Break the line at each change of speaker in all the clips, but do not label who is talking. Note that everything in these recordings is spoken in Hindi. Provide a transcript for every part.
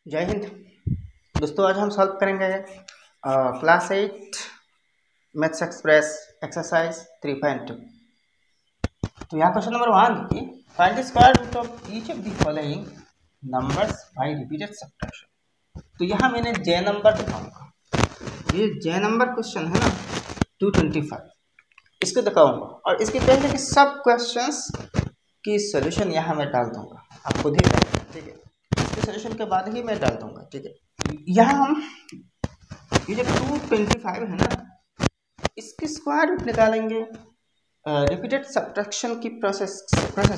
जय हिंद दोस्तों। आज हम सॉल्व करेंगे क्लास 8 मैथ्स एक्सप्रेस एक्सरसाइज 3.2। तो यहाँ क्वेश्चन नंबर 1 देखिए, find the square root of each of the following numbers by repeated subtraction. तो यहाँ मैंने जे नंबर दिखाऊंगा, ये जे नंबर क्वेश्चन है ना 225, इसको दिखाऊंगा और इसके पहले के सब क्वेश्चंस की सॉल्यूशन यहाँ मैं डाल दूंगा, आप खुद ही करें, ठीक है। इसके सॉल्यूशन के बाद ही मैं डाल दूंगा, ठीक है। यहाँ हम ये जो 225 है ना, इसकी स्क्वायर रूट निकालेंगे रिपीटेड सब्ट्रैक्शन की प्रोसेस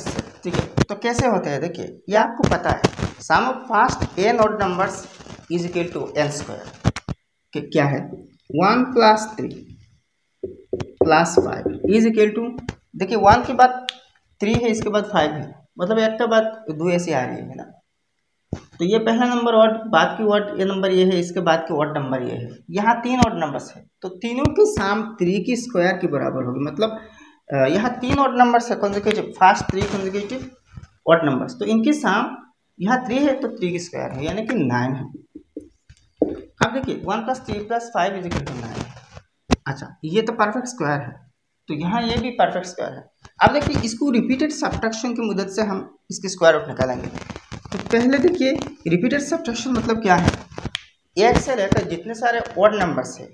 से, ठीक है। तो कैसे होता है देखिए, ये आपको पता है, sum of first n odd numbers is equal to n square. क्या है 1 + 3 + 5 इज इक्वल टू, देखिए 1 के बाद 3 है, इसके बाद 5 है, मतलब एक के बाद 2 ऐसे आ रही है ना। तो ये पहला नंबर ऑड, बाद की ऑड ये नंबर ये है, इसके बाद की ऑड नंबर ये है। यहाँ 3 ऑड नंबर्स है, तो तीनों की सम 3 की स्क्वायर के बराबर होगी। मतलब यहाँ 3 ऑड नंबर्स है consecutive, first 3 consecutive odd numbers, तो इनकी सम यहाँ 3 है तो 3 की स्क्वायर है, यानी कि 9 है। अब देखिए 1 + 3 + 5 = 9 है। अच्छा, ये तो परफेक्ट स्क्वायर है, तो यहाँ ये भी परफेक्ट स्क्वायर है। अब देखिए इसको रिपीटेड सब्ट्रैक्शन की मदद से हम इसकी स्क्वायर रूट निकालेंगे। तो पहले देखिए रिपीटेड सब्ट्रैक्शन मतलब क्या है, एक से लेकर जितने सारे ऑड नंबर्स है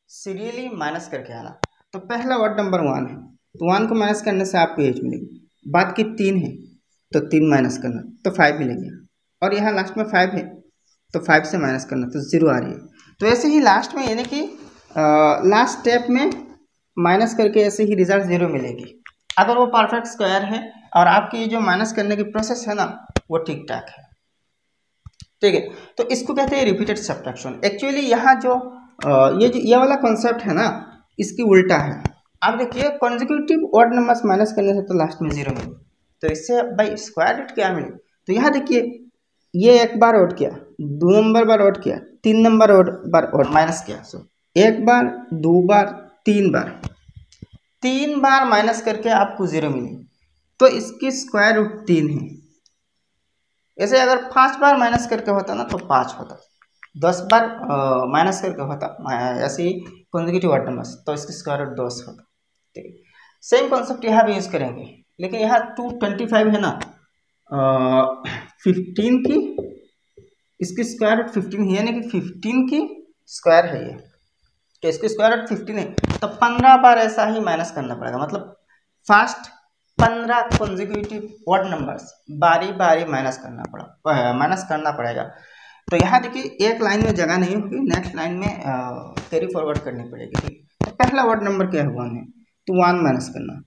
सीरियली माइनस करके आना। तो पहला ऑड नंबर 1 है, तो 1 को माइनस करने से आपको एज मिलेगी। बाद की 3 है तो 3 माइनस करना तो 5 मिलेगी, और यहाँ लास्ट में 5 है तो 5 से माइनस करना तो 0 आ रही है। तो ऐसे ही लास्ट में, यानी कि लास्ट स्टेप में माइनस करके ऐसे ही रिजल्ट 0 मिलेगी, अगर वो परफेक्ट स्क्वायर है और आपकी जो माइनस करने की प्रोसेस है ना वो ठीक ठाक है, ठीक है। तो इसको कहते हैं रिपीटेड सब्ट्रैक्शन। एक्चुअली यहाँ जो ये वाला कॉन्सेप्ट है ना, इसकी उल्टा है। आप देखिए कॉन्जिक्यूटिव ऑड नंबर्स माइनस करने से तो लास्ट में 0 मिले, तो इससे भाई स्क्वायर रूट क्या मिले। तो यहाँ देखिए ये एक बार ऑड किया, 2 नंबर बार ऑड किया, 3 नंबर बार माइनस किया, सो एक बार 2 बार 3 बार माइनस करके आपको 0 मिली, तो इसकी स्क्वायर रूट 3 है। ऐसे अगर 5 बार माइनस करके होता ना तो 5 होता, 10 बार माइनस करके होता ऐसे ही कॉन्जिक्यूटिव ऑड नंबर्स, तो इसकी स्क्वायर रूट 10 होता, ठीक है। सेम कॉन्सेप्ट यहाँ भी यूज करेंगे, लेकिन यहाँ 225 है ना, 15 की इसकी स्क्वायर रूट 15 है, यानी कि 15 की स्क्वायर है ये, तो इसकी स्क्वायर रूट 15 है, तो 15 बार ऐसा ही माइनस करना पड़ेगा। मतलब फर्स्ट 15 कॉन्जिक्यूटिव ऑड नंबर्स बारी बारी माइनस करना पड़ेगा। तो यहाँ देखिए एक लाइन में जगह नहीं होगी, नेक्स्ट लाइन में कैरी फॉरवर्ड करनी पड़ेगी, ठीक। तो पहला ऑड नंबर क्या है 1 है, तो 1 माइनस करना,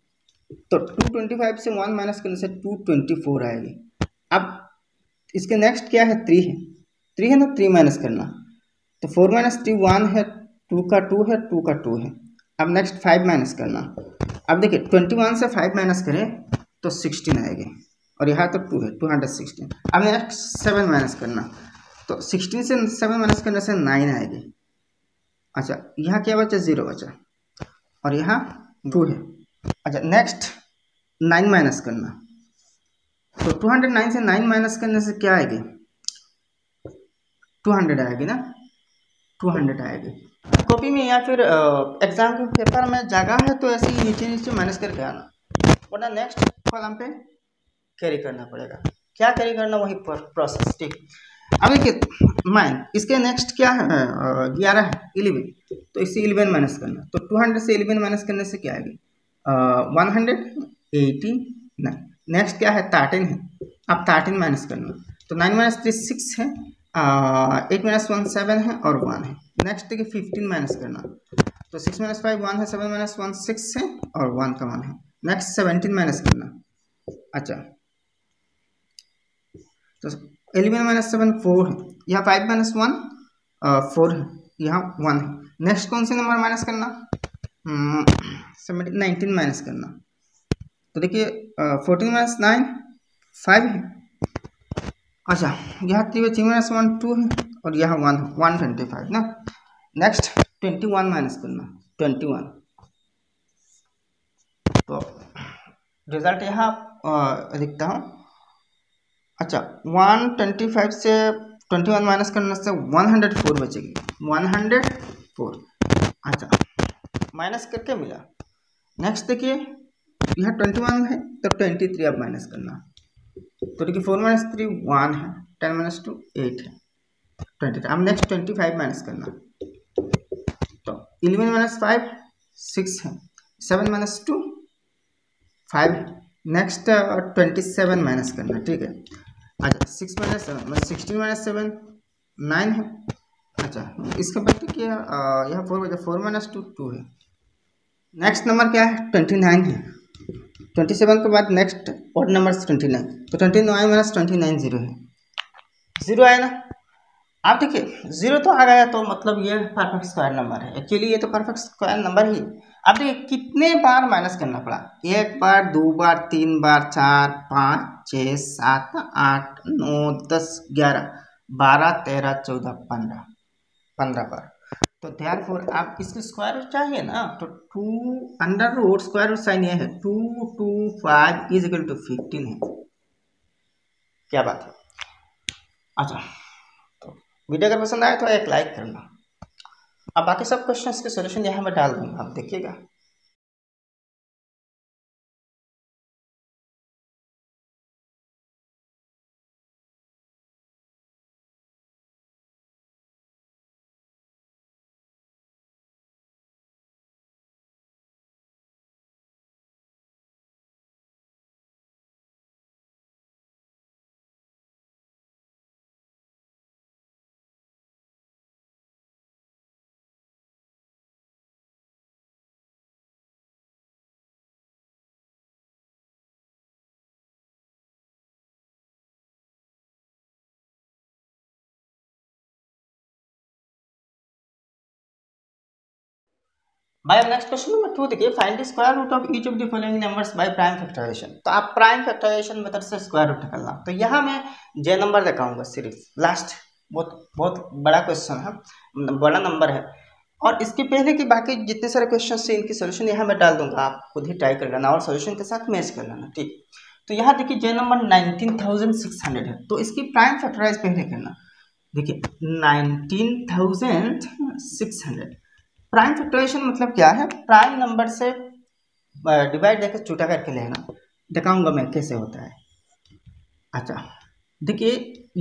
तो 225 से 1 माइनस करने से 224 आएगी। अब इसके नेक्स्ट क्या है 3 है, 3 है ना, 3 माइनस करना, तो 4 - 3 1 है, 2 का 2 है, 2 का 2 है। अब नेक्स्ट 5 माइनस करना, अब देखिए 21 से 5 माइनस करें तो 16 आएगी, और यहाँ तो 2 है, 216। अब नेक्स्ट 7 माइनस करना, तो 16 से 7 माइनस करने से 9 आएगी। अच्छा, यहाँ क्या बचा, 0 बचा, और यहाँ 2 है। अच्छा, नेक्स्ट 9 माइनस करना, तो 209 से 9 माइनस करने से क्या आएगी, 200 आएगी ना, 200 आएगी। कॉपी में या फिर एग्जाम के पेपर में जगह है तो ऐसे ही नीचे नीचे माइनस करके आना, वरना नेक्स्ट कॉलम पे कैरी करना पड़ेगा। क्या कैरी करना, वही प्रोसेस, ठीक। अब देखिए माइन, इसके नेक्स्ट क्या है 11 है, 11, तो इससे 11 माइनस करना, तो 200 से 11 माइनस करने से क्या आएगी 189। नेक्स्ट क्या है 13 है, अब 13 माइनस करना, तो 9 - 3 6 है, 8 - 1 7 है, और 1 है। नेक्स्ट देखिए 15 माइनस करना, तो 6 - 5 1 है, 7 - 1 6 है, और 1 का 1 है। नेक्स्ट 17 माइनस करना, अच्छा तो 11 - 7 4 है, यहाँ 5 - 1 4 है, यहाँ 1 है। नेक्स्ट कौन से नंबर माइनस करना 19 माइनस करना, तो देखिए 14 - 9 5 है। अच्छा, यहाँ 3 - 1 2 है, और यहाँ 1 125 ना। नेक्स्ट 21 माइनस करना, 21, तो रिजल्ट यहाँ लिखता हूँ। अच्छा, 125 से 21 माइनस करने से 104 बचेगी, 104। अच्छा, माइनस करके मिला। नेक्स्ट देखिए यहाँ 21 है तो 23 अब माइनस करना, तो देखिए 4 माइनस 3 1 है, 10 माइनस 2 8 है, 23। अब नेक्स्ट 25 माइनस करना, तो 11 माइनस 5 6 है, 7 माइनस 2 5 है। नेक्स्ट 27 माइनस करना, ठीक है। अच्छा 6 माइनस 7 16 माइनस 7 9 है। अच्छा इसके बाद देखिए यहाँ 4 बचा, 4 माइनस 2 2 है। नेक्स्ट नंबर क्या है 29 है, 27 के बाद नेक्स्ट ऑड नंबर 29, तो 29 माइनस 29 0 है, 0 आया ना। आप देखिए 0 तो आ गया, तो मतलब ये परफेक्ट स्क्वायर नंबर है। एक्चुअली ये तो परफेक्ट स्क्वायर नंबर ही। अब देखिए कितने बार माइनस करना पड़ा, 1 बार 2 बार 3 बार 4 5 6 7 8 9 10 11 12 13 14 15 बार। तो देयरफॉर आप इसके स्क्वायर रूट चाहिए ना, तो 2 under root square root sign ये है 2 2 5 इज इक्वल टू 15 है। क्या बात है। अच्छा तो वीडियो अगर पसंद आए तो एक लाइक करना। अब बाकी सब क्वेश्चंस के सॉल्यूशन यहाँ मैं डाल दूंगा, आप देखिएगा। भाई अब नेक्स्ट क्वेश्चन नंबर 2 देखिए, find the square root of each of the following numbers by prime factorisation. तो आप प्राइम फैक्टराइजेशन मेथड से स्क्वायर रूट निकालना। तो यहाँ मैं जे नंबर दिखाऊंगा सिर्फ, लास्ट बहुत बहुत बड़ा क्वेश्चन है, बड़ा नंबर है। और इसके पहले की बाकी जितने सारे क्वेश्चन से इनकी सोल्यूशन यहाँ मैं डाल दूंगा, आप खुद ही ट्राई कर लेना और सोल्यूशन के साथ मैच कर लेना, ठीक। तो यहाँ देखिए जे नंबर 19,600 है, तो इसकी प्राइम फैक्टराइज पहले करना। देखिए 19,600 प्राइम फैक्टराइजेशन मतलब क्या है, प्राइम नंबर से डिवाइड देकर छोटा करके लेना। दिखाऊंगा मैं कैसे होता है। अच्छा देखिए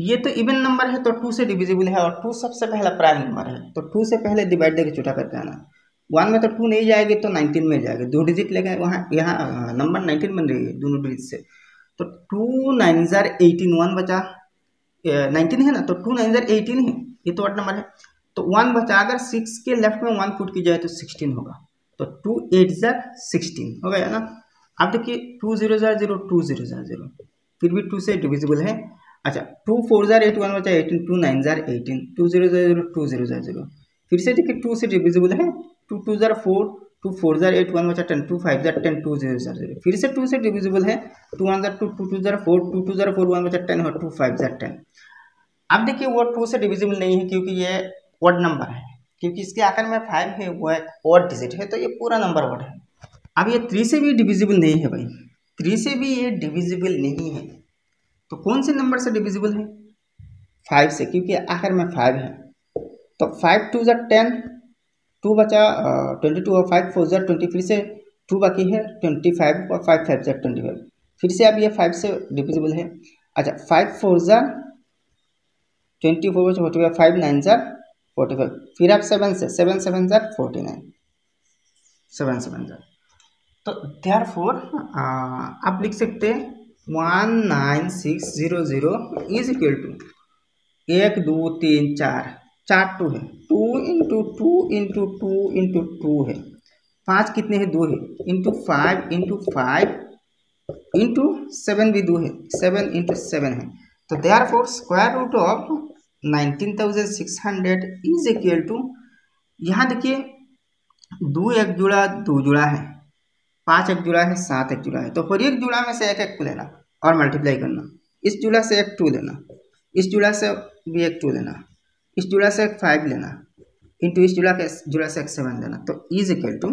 ये तो इवन नंबर है तो 2 से डिविजिबल है, और 2 सबसे पहला प्राइम नंबर है, तो 2 से पहले डिवाइड देकर छोटा करके आना। 1 में तो 2 नहीं जाएगी तो 19 में जाएगी, 2 डिजिट लेगा वहाँ, यहाँ नंबर 19 बन रही है दोनों डिजिट से। तो 2 9 जार 18, 1 बचा 19 है ना, तो 2 9 जार 18 है, ये तो 8 नंबर है। तो 1 बचा, अगर 6 के लेफ्ट में 1 पुट की जाए तो 16 होगा, तो 2 8 जार 16 हो गया ना। अब देखिए 2 0 जार 0, 2 0 जार 0, फिर भी 2 से डिविजिबल है। अच्छा 2 4 जार 8, 1 बचा 18, 2 9 जार 18, 2 0 जार 0, 2 0 जार 0, फिर से देखिए 2 से डिविजिबल है, 2 2 जार 4, 2 4 जार 8, 1 बचा 10, 2 5 जार 10, 2 0 जार 0, फिर से 2 से डिविजिबल है, 2 1 जार 2, 2 2 जार 4, 2 2 जार 4, 1 बचा 10 और 2 5 जार 10। अब देखिए वो 2 से डिविजिबल नहीं है क्योंकि ये ऑड नंबर है, क्योंकि इसके आखिर में 5 है, वो एक ऑड डिजिट है, तो ये पूरा नंबर ऑड है। अब ये 3 से भी डिविजिबल नहीं है भाई, 3 से भी ये डिविजिबल नहीं है, तो कौन से नंबर से डिविजिबल है, 5 से, क्योंकि आखिर में 5 है। तो 5 2 जार 10, 2 बचा 22 और 5 4 जार 20, फिर से 2 बाकी है 25 और 5 5 जार 25, फिर से अब ये 5 से डिविजिबल है। अच्छा 5 4 जार 24 बचा 45, 5 9 जार 45, फिर आप 7 से 7 7 जार 49, 7 7 जार। तो देयरफॉर आप लिख सकते हैं 19600 इज इक्वल टू 1 2 3 4 4 2 है, 2 इंटू 2 इंटू 2 इंटू 2 है, 5 कितने हैं 2 है, इंटू 5 इंटू 5 इंटू 7 भी 2 है, 7 इंटू 7 है। तो therefore square root of 19,600 is equal to, यहाँ देखिए 2 एक जुड़ा 2 जुड़ा है, 5 एक जुड़ा है, 7 एक जुड़ा है, तो हर एक जुड़ा में से एक एक को लेना और मल्टीप्लाई करना। इस जुड़ा से एक 2 लेना, इस जुड़ा से भी एक 2 लेना, इस जुड़ा से एक 5 लेना, इंटू इस जुड़ा से एक 7 लेना। तो इज इक्वल टू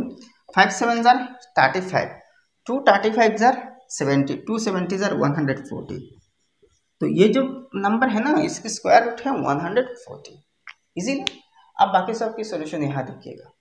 5 7 जार 35, 2 35 जार 70, 2 70 जार 140, तो ये जो नंबर है ना, इसकी स्क्वायर रूट है 140। इजीली अब बाकी सब की सोल्यूशन यहाँ देखिएगा।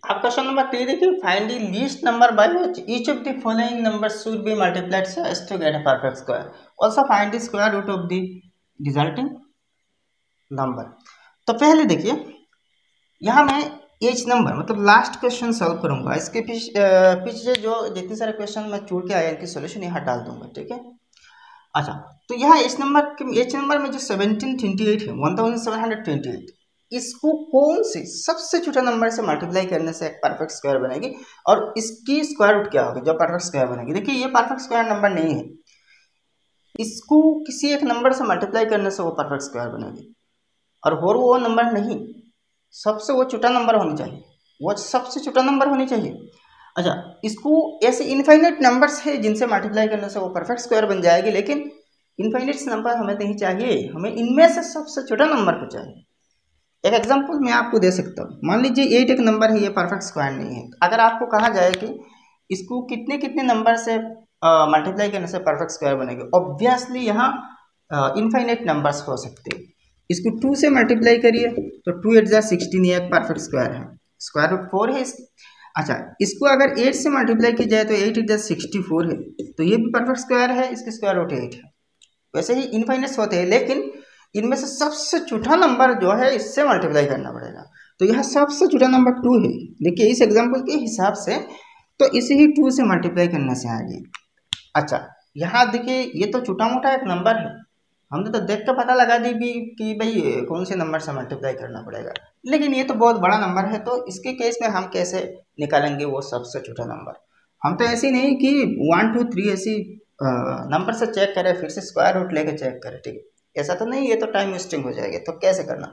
आप क्वेश्चन नंबर 3 देखिए, find the least number by which each of the following numbers should be multiplied so as to get a perfect square, also find the square root of the resulting number. तो पहले देखिए, यहाँ मैं एच नंबर मतलब लास्ट क्वेश्चन सॉल्व करूंगा, इसके पीछे जो जितने सारे क्वेश्चन मैं छोड़ के आया इनकी सोल्यूशन यहाँ डाल दूंगा, ठीक है। अच्छा, तो यहाँ एच नंबर में जो 1728 है, 1728, इसको कौन से सबसे छोटा नंबर से मल्टीप्लाई करने से एक परफेक्ट स्क्वायर बनेगी और इसकी स्क्वायर रूट क्या होगी जो परफेक्ट स्क्वायर बनेगी। देखिए ये परफेक्ट स्क्वायर नंबर नहीं है, इसको किसी एक नंबर से मल्टीप्लाई करने से वो परफेक्ट स्क्वायर बनेगी और वो नंबर नहीं, सबसे वो छोटा नंबर होनी चाहिए, वो सबसे छोटा नंबर होनी चाहिए। अच्छा, इसको ऐसे इनफाइनाइट नंबर्स है जिनसे मल्टीप्लाई करने से वो परफेक्ट स्क्वायर बन जाएगी, लेकिन इनफाइनाइट नंबर हमें नहीं चाहिए, हमें इनमें से सबसे छोटा नंबर को चाहिए। एक एग्जांपल मैं आपको दे सकता हूँ, मान लीजिए 8 एक नंबर है, ये परफेक्ट स्क्वायर नहीं है। अगर आपको कहा जाए कि इसको कितने कितने नंबर से मल्टीप्लाई करने से परफेक्ट स्क्वायर बनेगी, ऑब्वियसली यहाँ इनफाइनाइट नंबर्स हो सकते हैं। इसको 2 से मल्टीप्लाई करिए तो 2 8 जा 16, ये एक परफेक्ट स्क्वायर है, स्क्वायर रूट 4 है इसकी। अच्छा, इसको अगर 8 से मल्टीप्लाई की जाए तो 8 8 जा 64 है, तो ये भी परफेक्ट स्क्वायर है, इसकी स्क्वायर रूट 8 है। वैसे ही इनफाइनाइट होते हैं, लेकिन इनमें से सबसे छोटा नंबर जो है इससे मल्टीप्लाई करना पड़ेगा। तो यहाँ सबसे छोटा नंबर 2 है, देखिए इस एग्जाम्पल के हिसाब से तो इसे ही 2 से मल्टीप्लाई करने से आएगी। अच्छा, यहाँ देखिए ये तो छोटा मोटा एक नंबर है, हमने तो देख के पता लगा दी भी कि भाई कौन से नंबर से मल्टीप्लाई करना पड़ेगा, लेकिन ये तो बहुत बड़ा नंबर है, तो इसके केस में हम कैसे निकालेंगे वो सबसे छोटा नंबर। हम तो ऐसे नहीं कि 1 2 3 ऐसी नंबर से चेक करें फिर से स्क्वायर रूट लेके चेक करें, ठीक है, ऐसा तो नहीं, ये तो टाइम वेस्टिंग हो जाएगी। तो कैसे करना,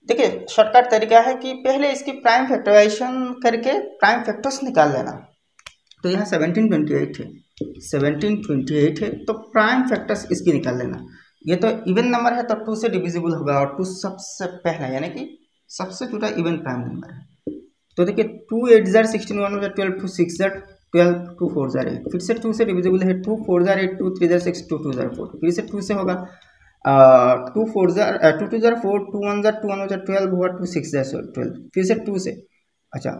देखिए शॉर्टकट तरीका है कि पहले इसकी प्राइम फैक्टराइजेशन करके प्राइम फैक्टर्स निकाल लेना। तो यहाँ 1728 है, 1728 है, तो प्राइम फैक्टर्स इसकी निकाल लेना। ये तो इवन नंबर है तो 2 से डिविजिबल होगा और 2 सबसे पहला यानी कि सबसे छोटा इवन प्राइम नंबर है। तो देखिए 2 8 जार 16, 1 जार 12, 2 6 जार 12, 2 4 जार 8, फिर से 2 से डिविजिबल है, 2 4 जार 8, 2 3 जार 6, 2 2 जार 4, फिर से 2 से होगा 2 4 जार 2 2 जार 4, 2 1 जार 2, 1 जार 12 हुआ, 2 6 जार 12, फिर से 2 से, अच्छा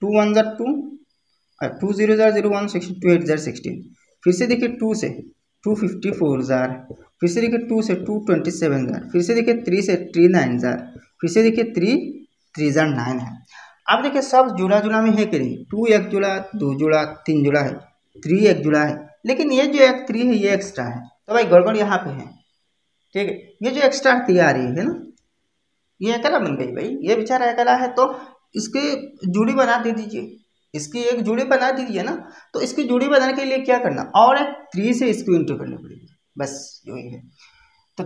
2 1 जार 2, 2 0 जार 0 1 16, 2 8 जार 16, फिर से देखिए 2 से 2 54 जार, फिर से देखिए 2 से 2 27 जार, फिर से देखिए 3 से 3 9 जार, फिर से देखिए 3 3 जार 9 है। अब देखिए सब जुड़ा जुड़ा में है कि नहीं, 2 एक जुड़ा, 2 जुड़ा, 3 जुड़ा है, 3 एक जुड़ा है, लेकिन ये जो एक 3 है ये एक्स्ट्रा है, तो भाई गड़बड़ यहाँ पे है, ठीक है। ये जो एक्स्ट्रा 3 आ रही है ना, ये अकेला बन गई भाई, ये बेचारा अकेला है, तो इसकी जोड़ी बना दे दीजिए, इसकी एक जोड़ी बना दीजिए ना। तो इसकी जोड़ी बनाने के लिए क्या करना, और एक 3 से इसको इंटू करनी पड़ेगी, बस यही है। तो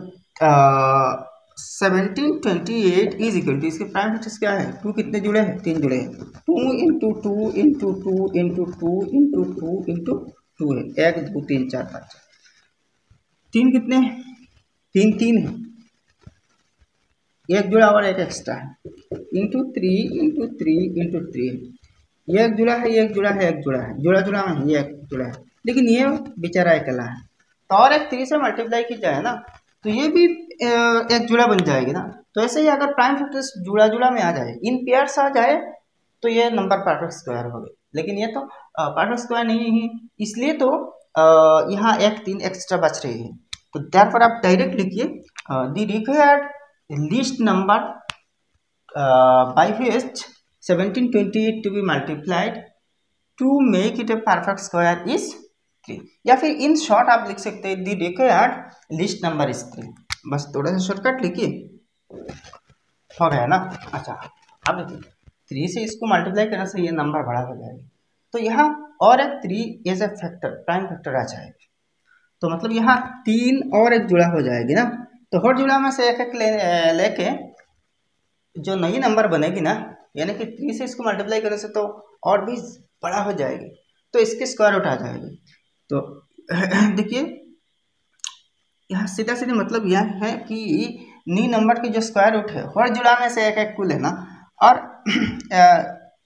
1728 इज इक्वल टू, इसके प्राइम फैक्टर्स क्या है, 2 कितने जुड़े हैं, 3 जुड़े हैं, 2 into 2 into 2 into 2 into 2 into 2 है, 1 2 3 4 5, 3 कितने हैं, 3 3 है, एक जुड़ा और एक एक्स्ट्रा है, इंटू 3 इंटू 3 इंटू 3 है, ये एक जुड़ा है, एक जुड़ा है, एक जुड़ा है, जुड़ा जुड़ा में ये एक जुड़ा है, लेकिन ये बेचारा अकेला है। तो और एक 3 से मल्टीप्लाई की जाए ना तो ये भी एक जुड़ा बन जाएगी ना। तो ऐसे ही अगर प्राइम फैक्टर्स जुड़ा जुड़ा में आ जाए, इन पेयर्स आ जाए, तो ये नंबर परफेक्ट स्क्वायर हो गए, लेकिन ये तो परफेक्ट स्क्वायर नहीं है, इसलिए तो यहाँ एक 3 एक्स्ट्रा बच रही है। तो देयरफॉर आप डायरेक्ट लिखिए the required least number by which 1728 to be multiplied to make it a perfect square is 3, या फिर इन शॉर्ट आप लिख सकते हैं the required least number is 3। बस थोड़ा सा शॉर्टकट लिखिए, हो गया ना। अच्छा अब देखिए 3 से इसको मल्टीप्लाई करने से ये नंबर बड़ा हो जाएगा, तो यहाँ और एक 3 as a factor, prime factor आ जाएगा, तो मतलब यहाँ 3 और एक जुड़ा हो जाएगी ना। तो हर जुड़ा में से एक एक लेके जो नई नंबर बनेगी ना, यानी कि 3 से इसको मल्टीप्लाई करने से तो और भी बड़ा हो जाएगी, तो इसकी स्क्वायर रूट आ जाएगी। तो देखिए यहाँ सीधा सीधा मतलब यह है कि नी नंबर की जो स्क्वायर रूट है हर जुड़ा में से एक एक को लेना, और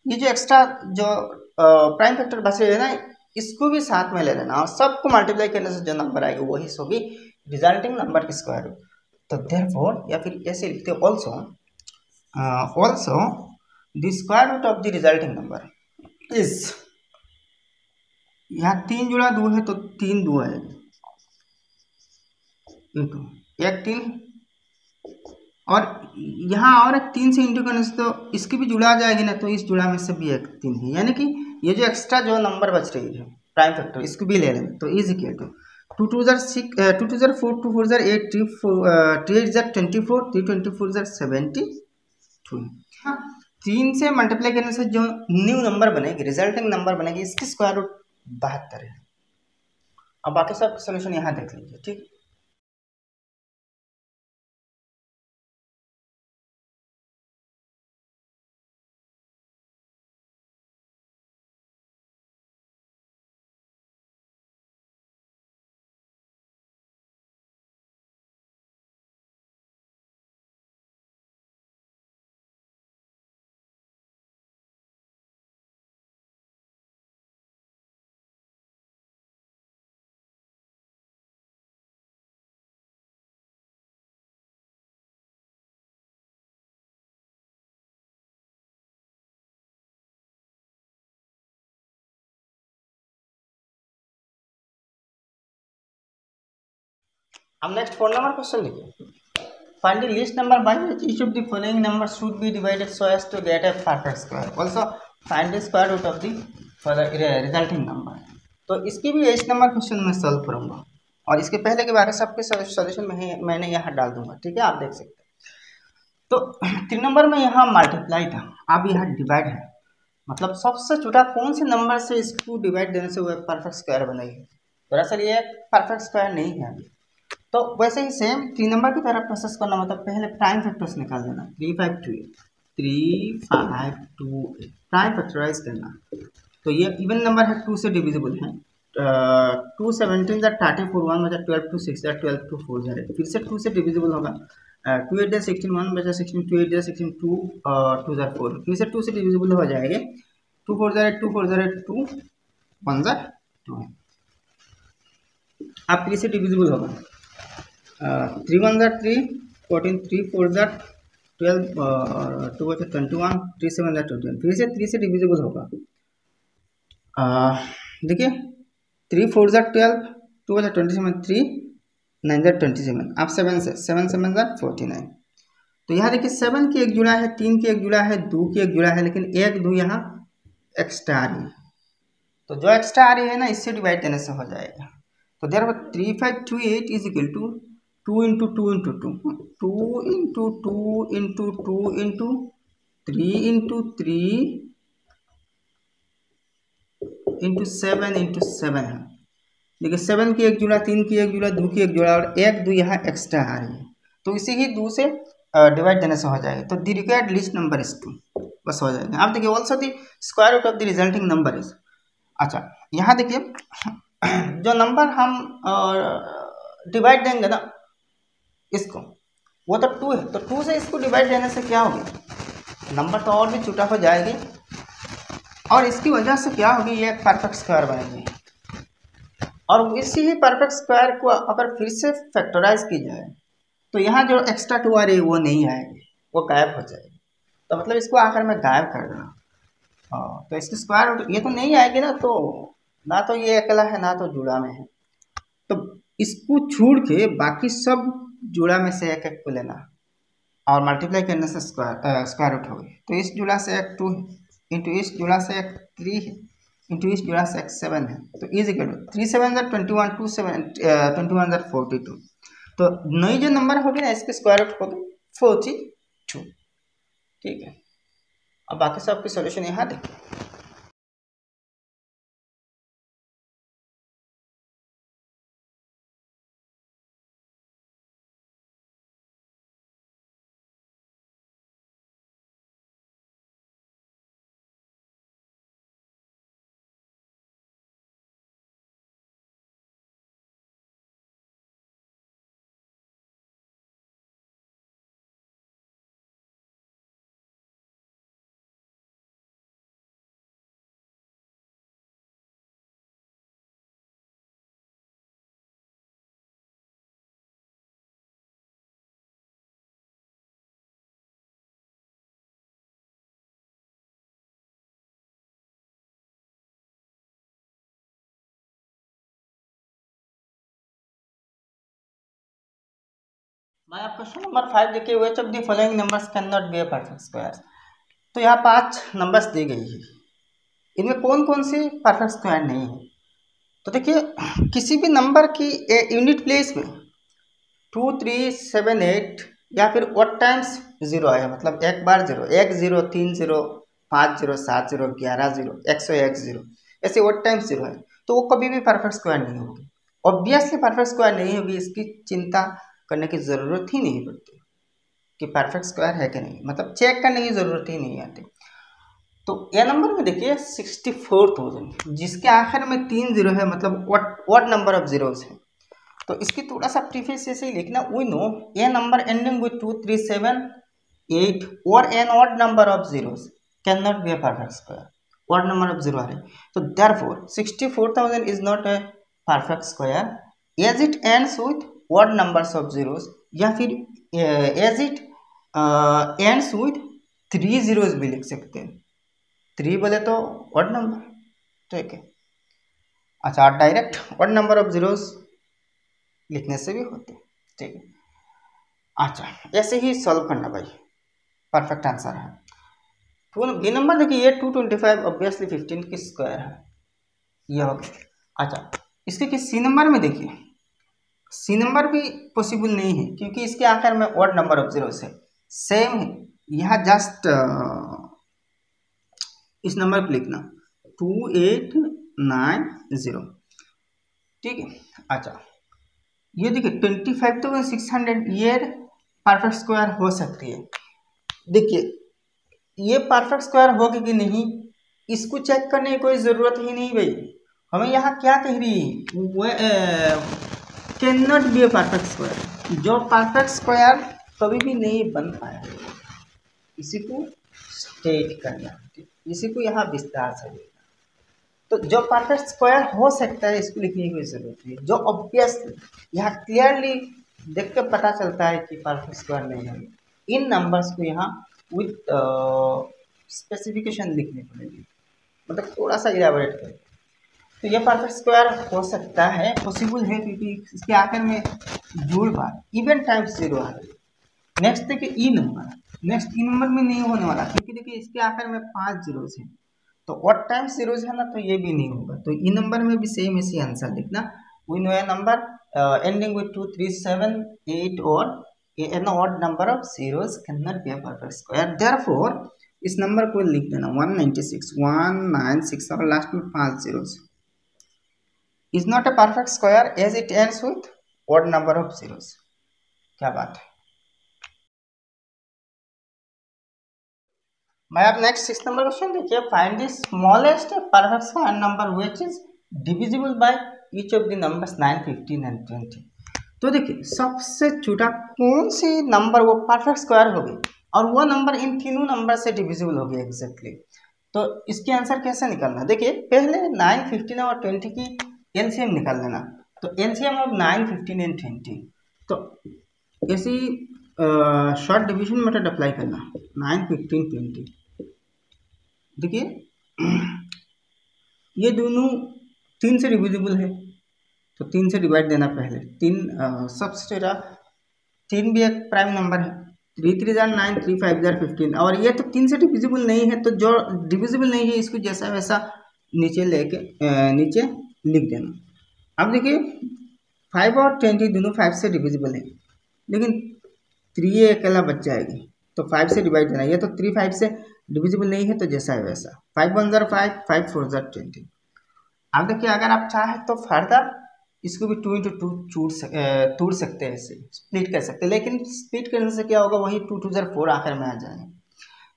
ये जो एक्स्ट्रा जो प्राइम फैक्टर बच रही है ना, इसको भी साथ में ले लेना, और सबको मल्टीप्लाई करने से जो नंबर आएगी वही होगी रिजल्टिंग नंबर की स्क्वायर रूट। तो देयरफॉर, या फिर ऐसे लिखते हैं also the square root of the resulting number is, यहाँ 3 जुड़ा 2 है तो 3 2 आएगी इंटू एक 3, और यहाँ और एक 3 से इंटू करने से तो इसकी भी जुड़ा आ जाएगी ना, तो इस जुड़ा में से भी एक 3 है, यानी कि ये जो एक्स्ट्रा जो नंबर बच रही है प्राइम फैक्टर, इसको भी ले लें। तो इज इक्वल टू 2 2 जार 6, 2 2 जार 4, 2 4 जार 8, 3 8 जार 24, 3 24 जार 72। हाँ 3 से मल्टीप्लाई करने से जो न्यू नंबर बनेगी, रिजल्टिंग नंबर बनेगी, इसकी स्क्वायर रूट 72 है। अब बाकी सब सोल्यूशन यहाँ देख लीजिए, ठीक। अब नेक्स्ट 4 नंबर क्वेश्चन लिखिए। Find the least number by which each of the following numbers should be divided so as to get a perfect square. Also find the square root of the resulting number. तो इसकी भी 8 नंबर क्वेश्चन में सॉल्व करूँगा, और इसके पहले के बारे सबके सॉल्यूशन में मैंने यहाँ डाल दूंगा, ठीक है, आप देख सकते हैं। तो 3 नंबर में यहाँ मल्टीप्लाई था, अब यहाँ डिवाइड है, मतलब सबसे छोटा कौन से नंबर से इसको डिवाइड देने से वो एक परफेक्ट स्क्वायर बनेगी। दरअसल ये एक परफेक्ट स्क्वायर नहीं है। तो वैसे ही सेम 3 नंबर की तरह प्रोसेस करना, मतलब पहले प्राइम फैक्टर्स निकाल देना, 3 5 2 3 5 2 प्राइम फैक्टराइज करना। तो ये इवन नंबर है, 2 से डिविजिबल है, 2 17 जार 34 1 बचा 12 2 6 जार 12 2 4 जार, फिर से 2 से डिविजिबल होगा, 2 8 जार 16 1 बचा 16 2 8 जार 16 2 2 जार 4, फिर से 2 से डिविजिबल हो जाएंगे, 2 4 जार 8 2 4 जार 8 2 1 जार 2 है। अब 3 से डिविजिबल होगा, 3 1 जार 3 14 3 4 जार 12 2 बचा 21 3 7 जार 21, फिर से 3 से डिविजिबल होगा, देखिए 3 4 जार 12 2 बचा 27 3 9 जार 27, अब 7 से 7 7 जार 49। तो यहाँ देखिए 7 की एक जुड़ा है, 3 की एक जुड़ा है, 2 की एक जुड़ा है, लेकिन 1 2 यहाँ एक्स्ट्रा आ रही है, तो जो एक्स्ट्रा आ रही है ना इससे डिवाइड देने से हो जाएगा। तो there 3 5 2 8 is equal to 2 into 2 into 2 2 into 2 into 2 into 3 into 3 into 7 into 7 है। देखिए 7 की एक जुड़ा, 3 की एक जुड़ा, 2 की एक जुड़ा, और 1 2 यहाँ एक्स्ट्रा आ रही है, तो इसी ही 2 से डिवाइड देने से हो जाएगा। तो the required least number is 2, बस हो जाएगा। अब देखिए also the square root of the resulting number is, अच्छा यहाँ देखिए जो नंबर हम डिवाइड देंगे ना इसको, वो तो 2 है, तो 2 से इसको डिवाइड देने से क्या होगी, नंबर तो और भी छोटा हो जाएगी, और इसकी वजह से क्या होगी, ये एक परफेक्ट स्क्वायर बनेगी। और इसी ही परफेक्ट स्क्वायर को अगर फिर से फैक्टराइज की जाए तो यहाँ जो एक्स्ट्रा 2 आ रही है वो नहीं आएगी, वो गायब हो जाएगी। तो मतलब इसको आखिर में गायब कर देना, तो इसकी स्क्वायर रूट ये तो नहीं आएगी ना, तो ना तो ये अकेला है ना तो जुड़ा में है, तो इसको छोड़ के बाकी सब जुड़ा में से एक एक को लेना, और मल्टीप्लाई करने से स्क्वायर रूट होगी। तो इस जुड़ा से एक 2 इंटू इस जुड़ा से एक 3 है, इंटू इस जोड़ा से एक्स 7 है तो इज इक्वल टू 3 7 21 2 7 21 42। तो नई जो नंबर होगी ना इसके स्क्वायर रूट होगी 42। ठीक है, अब बाकी सब आपकी सोल्यूशन यहाँ देखिए। मैं आप क्वेश्चन नंबर 5 देखिए, which of the following numbers can not be a perfect square. तो यहाँ 5 नंबर्स दी गई है, इनमें कौन कौन सी परफेक्ट स्क्वायर नहीं है। तो देखिए किसी भी नंबर की यूनिट प्लेस में 2 3 7 8 या फिर ऑड टाइम्स जीरो आया, मतलब एक बार जीरो, 1 0 3 0 5 0 7 0 11 0 101 0, ऐसे ऑड टाइम्स जीरो है तो वो कभी भी परफेक्ट स्क्वायर नहीं होगी। ऑब्वियसली परफेक्ट स्क्वायर नहीं होगी, इसकी चिंता करने की ज़रूरत ही नहीं पड़ती कि परफेक्ट स्क्वायर है कि नहीं, मतलब चेक करने की ज़रूरत ही नहीं आती। तो यह नंबर में देखिए 64,000 जिसके आखिर में 3 जीरो है, मतलब ऑड नंबर ऑफ जीरोस है। तो इसकी थोड़ा सा प्रीफेस ऐसे ही लिखना, we know a number ending with 2 3 7 8 और an odd number of zeros can not be a perfect square. Odd number of zero आ रहे, तो therefore 64,000 is not a perfect square as it ends with odd numbers of zeros, या फिर as it ends with 3 zeros भी लिख सकते हैं। 3 बोले तो ऑड नंबर, ठीक है। अच्छा, direct odd number of zeros लिखने से भी होते हैं, ठीक है। अच्छा, ऐसे ही सॉल्व करना भाई, परफेक्ट आंसर है। बी नंबर देखिए ये 225 ऑब्वियसली 15 की स्क्वायर है, ये हो गया। अच्छा, इसके कि सी नंबर में देखिए, सी नंबर भी पॉसिबल नहीं है क्योंकि इसके आखिर में ऑड नंबर ऑफ जीरो है, सेम है। यहाँ जस्ट इस नंबर पर लिखना 2890, ठीक है। अच्छा, ये देखिए 25,600 ये परफेक्ट स्क्वायर हो सकती है। देखिए ये परफेक्ट स्क्वायर होगी कि नहीं इसको चेक करने की कोई ज़रूरत ही नहीं भाई, हमें यहाँ क्या कह रही है, can not B A perfect square. जो परफेक्ट स्क्वायर कभी भी नहीं बन पाया, इसी को स्टेट करना, इसी को यहाँ विस्तार से देखना। तो जो परफेक्ट स्क्वायर हो सकता है इसको लिखने की कोई जरूरत नहीं, जो ऑब्वियसली यहाँ क्लियरली देख के पता चलता है कि परफेक्ट स्क्वायर नहीं है, इन नंबर्स को यहाँ विथ स्पेसिफिकेशन लिखनी पड़ेगी, मतलब थोड़ा सा इलाबोरेट करें। तो ये परफेक्ट स्क्वायर हो सकता है, पॉसिबल है, क्योंकि इसके आखिर में जोड़ बार इवन टाइम्स जीरो आ रही है। नेक्स्ट देखिए ई नंबर, नेक्स्ट ई नंबर में नहीं होने वाला क्योंकि देखिए इसके आखिर में 5 जीरोस है, तो ऑड टाइम्स जीरोस है ना, तो ये भी नहीं होगा। तो ई नंबर में भी सेम इसी आंसर लिखना, we know a number ending with 2 3 7 8 और an odd number of zeros can not be a perfect square. Therefore इस नंबर को लिख देना 196 और लास्ट में 5 zeros is not a perfect square as it ends with odd number of zeros. क्या बात है। मैं आप नेक्स्ट 6 नंबर क्वेश्चन देखिए, find the smallest perfect square number which is divisible by each of the numbers 9 15 and 20। तो देखिए सबसे छोटा कौन सी नंबर वो परफेक्ट स्क्वायर होगी और वो नंबर इन तीनों नंबर से डिविजिबल होगी एग्जैक्टली। तो इसके आंसर कैसे निकालना, देखिए पहले 9 15 और 20 की एलसीएम निकाल लेना। तो एलसीएम ऑफ 9 15 एंड 20, तो ऐसी शॉर्ट डिवीजन मेथड अप्लाई करना 9 15 20। देखिए ये दोनों 3 से डिविजिबल है, तो 3 से डिवाइड देना पहले। 3 सबसे छोटा 3 भी एक प्राइम नंबर है, 3 3 जार 9 3 5 जार 15, और ये तो 3 से डिविजिबल नहीं है, तो जो डिविजिबल नहीं है इसको जैसा वैसा नीचे लेके नीचे लिख देना। अब देखिए 5 और 20 दोनों 5 से डिविजिबल है, लेकिन 3 अकेला बच जाएगी तो 5 से डिवाइड देना। ये तो 3 5 से डिविजिबल नहीं है, तो जैसा है वैसा 5 1 ज़र 5, 5 4 ज़र 20। अब देखिए अगर आप चाहें तो फर्दर इसको भी 2 into 2 तोड़ सकते हैं, ऐसे स्प्लिट कर सकते हैं, लेकिन स्प्लिट करने से क्या होगा, वही 2 2 ज़र 4 आखिर में आ जाएंगे।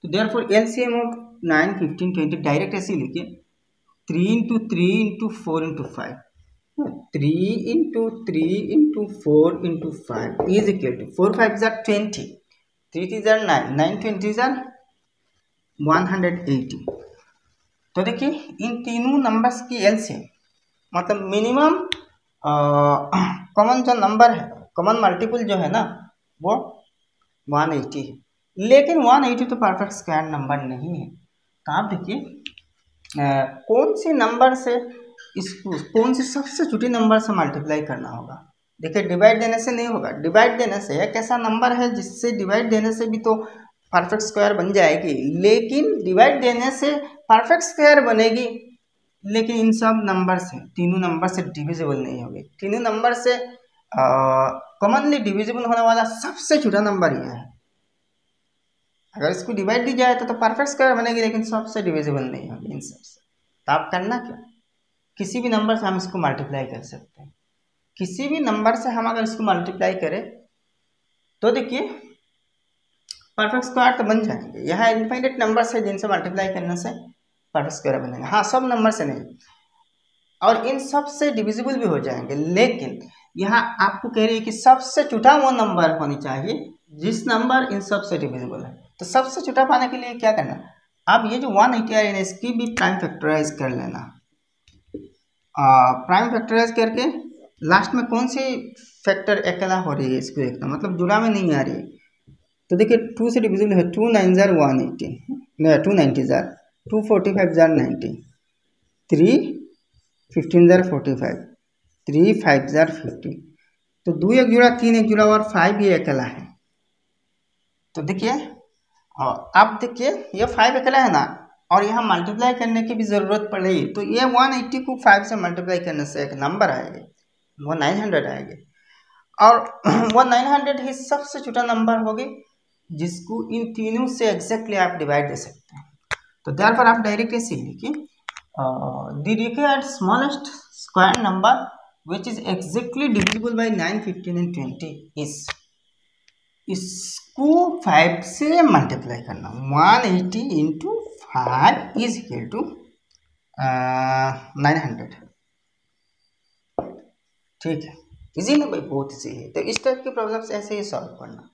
तो देयरफॉर एलसीएम ऑफ 9 15 20 डायरेक्ट ऐसे ही लिखिए 3 into 3 into 4 into 5, 3 into 3 into 4 into 5 is equal to 4 5 ज़र 20, 3 3 ज़र 9, 9 20 ज़र 180। तो देखिए इन तीनों नंबर्स की एलसीएम मतलब मिनिमम कॉमन जो नंबर है, कॉमन मल्टीपल जो है ना, वो 180 है, लेकिन 180 तो परफेक्ट स्क्वायर नंबर नहीं है। तो आप देखिए कौन सी नंबर से इसको, कौन सी सबसे छोटी नंबर से मल्टीप्लाई करना होगा। देखिए डिवाइड देने से नहीं होगा, डिवाइड देने से एक ऐसा नंबर है जिससे डिवाइड देने से भी तो परफेक्ट स्क्वायर बन जाएगी, लेकिन डिवाइड देने से परफेक्ट स्क्वायर बनेगी, लेकिन इन सब नंबर से, तीनों नंबर से डिविजिबल नहीं होगी। तीनों नंबर से कॉमनली डिविजिबल होने वाला सबसे छोटा नंबर यह है। अगर इसको डिवाइड दी जाए तो परफेक्ट स्क्वायर बनेगी, लेकिन सबसे डिविजिबल नहीं होगी इन सबसे। तो आप करना क्या, किसी भी नंबर से हम इसको मल्टीप्लाई कर सकते हैं। किसी भी नंबर से हम अगर इसको मल्टीप्लाई करें तो देखिए परफेक्ट स्क्वायर तो बन जाएंगे। यहाँ इनफाइनाइट नंबर है जिनसे मल्टीप्लाई करने से परफेक्ट स्क्वायर बनेगा, हाँ सब नंबर से नहीं, और इन सब से डिविजिबल भी हो जाएंगे, लेकिन यहाँ आपको कह रही है कि सबसे छोटा वो नंबर होनी चाहिए जिस नंबर इन सब से डिविजिबल है। तो सबसे छोटा पाने के लिए क्या करना, अब ये जो 180 आ रही है इसकी भी प्राइम फैक्टराइज कर लेना। प्राइम फैक्टराइज करके लास्ट में कौन सी फैक्टर अकेला हो रही है इसको देखना, मतलब जुड़ा में नहीं आ रही है। तो देखिए 2 से डिविजिबल है, 2 9 ज़र 180, 290 ज़र, 2 45 ज़र 90, 3 15 ज़र 45, 3 5 ज़र 50। तो 2 एक जुड़ा, 3 एक जुड़ा और 5 ये अकेला है। तो देखिए अब देखिए ये 5 अकेला है ना, और यहाँ मल्टीप्लाई करने की भी ज़रूरत पड़ेगी, तो ये 180 को 5 से मल्टीप्लाई करने से एक नंबर आएगी, वो 900 आएगी, और वो 900 ही सबसे छोटा नंबर होगी जिसको इन तीनों से एग्जैक्टली आप डिवाइड दे सकते हैं। तो देयरफॉर आप डायरेक्ट ऐसे लिखिए the required smallest square number which is exactly divisible by 9 15 and 20 is, इसको 5 से मल्टीप्लाई करना, 180 इंटू 5 इज इक्वल टू 900। ठीक है, इजी ना भाई, बहुत इजी है। तो इस टाइप की प्रॉब्लम्स ऐसे ही सॉल्व करना।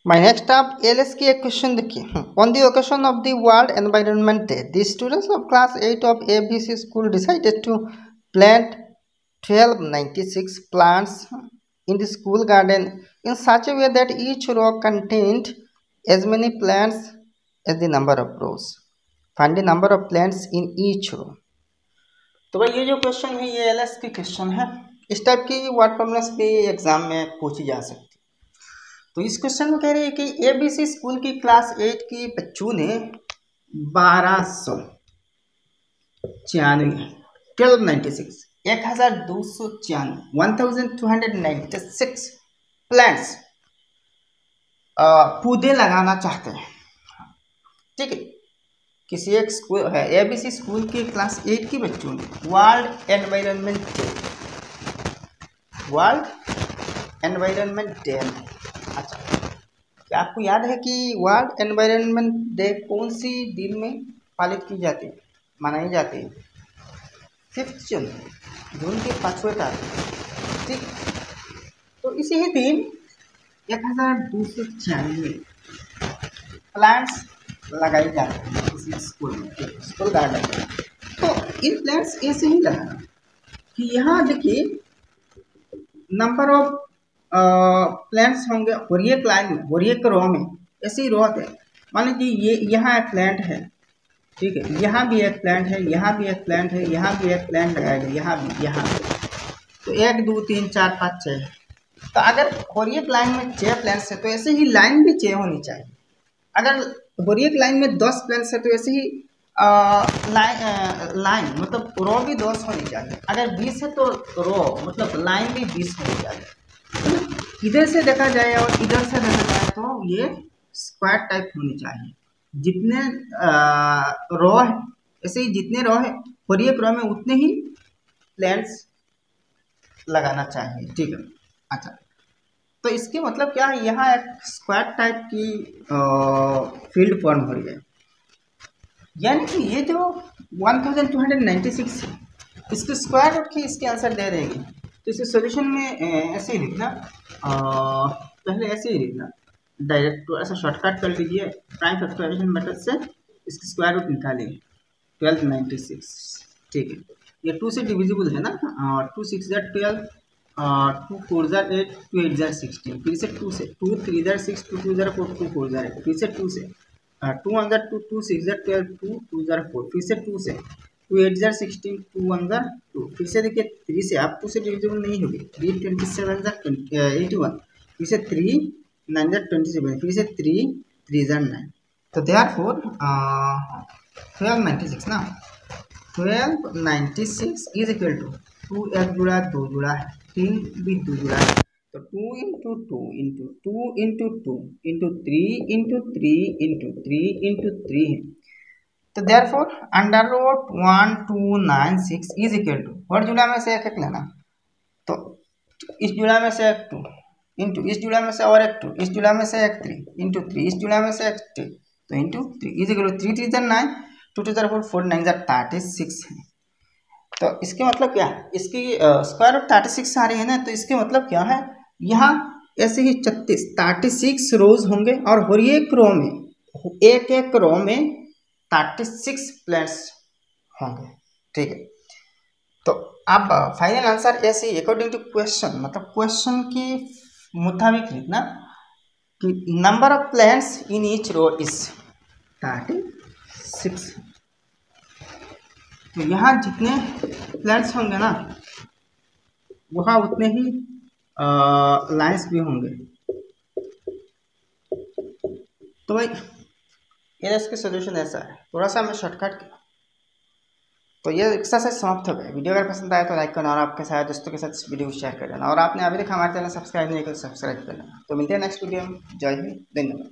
My next up LS की एक क्वेश्चन देखिए। On the occasion of the World Environment Day, the students of class 8 of ABC school decided to plant 1296 plants in the school garden in such a way that each row contained as many plants as the number of rows. Find the number of plants in each row. तो भाई ये जो क्वेश्चन है ये LS की क्वेश्चन है। इस टाइप की वर्ड प्रॉब्लम्स भी एग्जाम में पूछी जा सकती है। तो इस क्वेश्चन में कह रही है कि ABC स्कूल की क्लास 8 की बच्चों ने 1296 प्लांट्स पौधे लगाना चाहते हैं। ठीक है, किसी एक स्कूल है ABC स्कूल की क्लास 8 की बच्चों ने वर्ल्ड एनवायरनमेंट डे। अच्छा, क्या आपको याद है कि वर्ल्ड एनवायरनमेंट डे कौन सी दिन में पालित की जाती है, मनाई जाती है? 5 जून के 5वें तारीख। ठीक, तो इसी ही दिन 1296 प्लांट्स लगाई जाती है किसी स्कूल में, स्कूल गार्डन में। तो इन प्लांट्स ऐसे ही लगाना कि यहाँ देखिए नंबर ऑफ प्लांट्स होंगे और एक लाइन में और एक रो में, ऐसे ही रो है। मान लीजिए ये यहाँ एक प्लांट है, ठीक है, यहाँ भी एक प्लांट है, यहाँ भी एक प्लांट है, यहाँ भी एक प्लांट लगाएगा, यहाँ भी। तो 1 2 3 4 5 6। तो अगर और एक लाइन में 6 प्लांट्स है तो ऐसे ही लाइन भी 6 होनी चाहिए। अगर हर एक लाइन में 10 प्लेन्स है तो ऐसे ही लाइन मतलब रो भी 10 होनी चाहिए। अगर 20 है तो रो मतलब लाइन भी 20 होनी चाहिए। इधर से देखा जाए और इधर से देखा जाए तो ये स्क्वायर टाइप होनी चाहिए। जितने रो है ऐसे ही जितने रो है और एक रो में उतने ही प्लेन्स लगाना चाहिए, ठीक है। अच्छा, तो इसके मतलब क्या है, यहाँ एक स्क्वायर टाइप की फील्ड फॉर्म हो रही है, यानी कि ये जो 1296 है इसके स्क्वायर रूट की इसके आंसर दे देगी। तो इसे सॉल्यूशन में ऐसे ही लिखना, पहले ऐसे ही लिखना, डायरेक्ट तो ऐसा शॉर्टकट कर लीजिए, प्राइम फैक्टराइजेशन मेथड से इसकी स्क्वायर रूट निकालिए 1296, ठीक है। ये 2 से डिविजिबल है ना, 2 6 12, 2 4 8, 2 8 16, फिर से 2 से 2 3 6, 2 2 4, 2 4 8, फिर से 2 से 2 1 2, 2 6 12, 2 2 4, फिर से 2 से 2 8 16, 2 1 2, फिर से देखिए 3 से, आप 2 से डिविजिबल नहीं होगी, 3 27 81, फिर से 3 9 27, फिर से 3 3 9, तो देयरफॉर 1296 ना, 1296 इज इक्वल टू 2 एक जुड़ा 2 जुड़ा है, 3 भी 2 जुड़ा है, तो 2 into 2 into 2 into 2 into 3 into 3 into 3 into 3 है। तो therefore under root 1296 is equal to, और जुड़ा में से एक एक लेना, तो इस जुड़ा में से एक 2 इंटू इस जुड़ा में से और एक 2, इस जुड़ा में से एक 3 इंटू 3, इस जुड़ा में से एक 3, तो इंटू 3 इज इक्वल टू 3 3 9, 2 2 4 4 9 36 है। तो इसके मतलब क्या है, इसकी स्क्वायर रूट 36 आ रही है ना, तो इसके मतलब क्या है, यहाँ ऐसे ही 36 रोज होंगे और हर एक रो में एक रो में 36 प्लेट्स होंगे, ठीक है। तो आप फाइनल आंसर ऐसे अकॉर्डिंग टू क्वेश्चन, मतलब क्वेश्चन के मुताबिक लिखना कि number of plates in each row is 36। तो यहाँ जितने प्लेट्स होंगे ना वहाँ उतने ही लाइन्स भी होंगे। तो भाई ये इसके सोल्यूशन ऐसा है, थोड़ा सा मैं शॉर्टकट किया। तो ये एक्सरसाइज समाप्त हो गया। वीडियो अगर पसंद आया तो लाइक करना और आपके साथ दोस्तों के साथ इस वीडियो को शेयर कर देना, और आपने अभी तक हमारे चैनल सब्सक्राइब नहीं किया तो सब्सक्राइब कर लेना। तो मिलते हैं नेक्स्ट वीडियो में। जय हिंद, धन्यवाद।